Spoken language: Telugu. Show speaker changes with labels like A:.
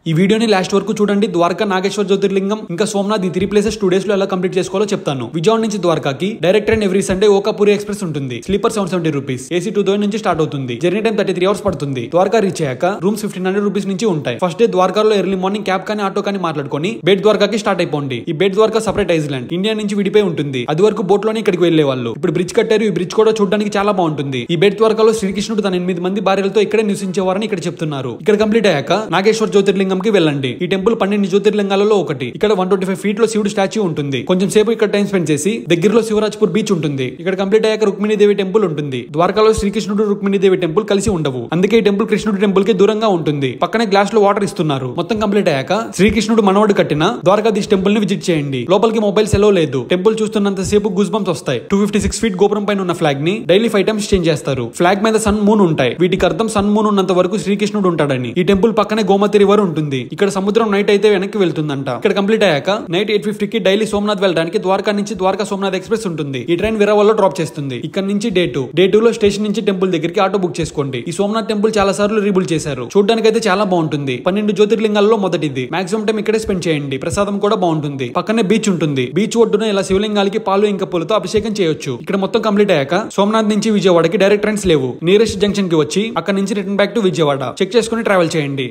A: ఈ వీడియోని లాస్ట్ వరకు చూడండి. ద్వారకా నాగేశ్వర జ్యోతిర్లింగం ఇంకా సోమనాథ్ ఈ 3 ప్లేసెస్ 2 days లో ఎలా కంప్లీట్ చేసుకోవాలో చెప్తాను. విజయవాడ నుంచి ద్వారకాకి direct train every Sunday Okhapuri express ఉంటుంది. స్లీపర్ 770 రూపీస్, ఏసీ 2000 నుంచి స్టార్ట్ అవుతుంది. జర్నీ టైం 33 hours పడుతుంది. ద్వారకా రీచ్ అయ్యాక రూమ్స్ 1500 రూపీస్ నుంచి ఉంటాయి. ఫస్ట్ డే ద్వారకాలో ఎర్లీ మార్నింగ్ క్యాబ్ కానీ ఆటో కానీ మాట్లాడుకొని బేట్ ద్వారకాకి స్టార్ట్ అయిపోండి. ఈ Bet Dwarka separate island India నుంచి విడిపోయి ఉంటుంది. అది వరకు బోట్ లోనే ఇక్కడికి వెళ్లే వాళ్ళు. ఇప్పుడు బ్రిడ్జ్ కట్టారు. ఈ బ్రిడ్జ్ కూడా చూడడానికి చాలా బాగుంటుంది. ఈ బేట్ ద్వారకాలో శ్రీకృష్ణుడు తన 8 మంది భార్యలతో ఇక్కడే నివసించేవారని ఇక్కడ చెప్తున్నారు. ఇక్కడ కంప్లీట్ అయ్యాక నాగేశ్వర జ్యోతిర్లింగం కి వెళ్ళండి. ఈ టెంపుల్ 12 జ్యోతిర్లింగాలలో ఒకటి. ఇక్కడ 125 feet లో శివుడు స్టాచ్యూ ఉంటుంది. కొంచెం సేపు ఇక్కడ టైం స్పెండ్ చేసి దగ్గరలో శివరాజ్పూర్ బీచ్ ఉంటుంది. ఇక్కడ కంప్లీట్ అయ్యాక రుక్మిణీదేవి టెంపుల్ ఉంటుంది. ద్వారకాలో శ్రీకృష్ణుడు రుక్మిణీదేవి టెంపుల్ కలిసి ఉండవు. అందుకే ఈ టెంపుల్ కృష్ణుడు టెంపుల్ కి దూరంగా ఉంటుంది. పక్కనే గ్లాస్ లో వాటర్ ఇస్తున్నారు. మొత్తం కంప్లీట్ అయ్యాక శ్రీకృష్ణుడు మనవడు కట్టిన ద్వారకాధీశ్ టెంపుల్ ని విజిట్ చేయండి. లోపలికి మొబైల్స్ ఎలో లేదు. టెంపుల్ చూస్తున్నంత సేపు గూస్ బంప్స్ వస్తాయి. 256 feet గోపురం పైన ఉన్న ఫ్లాగ్ ని డైలీ 5 times చేంజ్ చేస్తారు. ఫ్లాగ్ మీద సన్ మూన్ ఉంటాయి. వీటికి అర్థం సన్ మూన్ ఉన్నంత వరకు శ్రీకృష్ణుడు ఉంటాడని. ఈ టెంపుల్ పక్కనే గోమతి రివర్ ఉంటుంది. ఇక్కడ సముద్రం నైట్ అయితే వెనక్కి వెళ్తుందంట. ఇక్కడ కంప్లీట్ అయ్యాక నైట్ 8:50 కి డైలీ సోమనాథ్ వెళ్ళడానికి ద్వారకా నుంచి ద్వారకా సోమనాథ్ ఎక్స్ప్రెస్ ఉంటుంది. ఈ ట్రైన్ విరావల్లో డ్రాప్ చేస్తుంది. ఇక్కడ నుంచి డే 2 లో స్టేషన్ నుంచి టెంపుల్ దగ్గరికి ఆటో బుక్ చేసుకోండి. ఈ సోమనాథ్ టెంపుల్ చాలా సార్లు రీబుల్ చేశారు. చూడడానికి అయితే చాలా బాగుంటుంది. 12 జ్యోతిర్లింగాల్లో మొదటిది. మాక్సిమం టైం ఇక్కడే స్పెండ్ చేయండి. ప్రసాదం కూడా బాగుంటుంది. పక్కనే బీచ్ ఉంటుంది. బీచ్ ఒడ్డున ఇలా శివలింగాలకి పాలు ఇంకా పూలతో అభిషేకం చేయొచ్చు. ఇక్కడ మొత్తం కంప్లీట్ అయ్యాక సోమనాథ్ నుంచి విజయవాడకి డైరెక్ట్ ట్రైన్స్ లేవు. నియరెస్ట్ జంక్షన్ కి వచ్చి అక్కడ నుంచి return back to Vijayawada check చేసుకుని ట్రావెల్ చేయండి.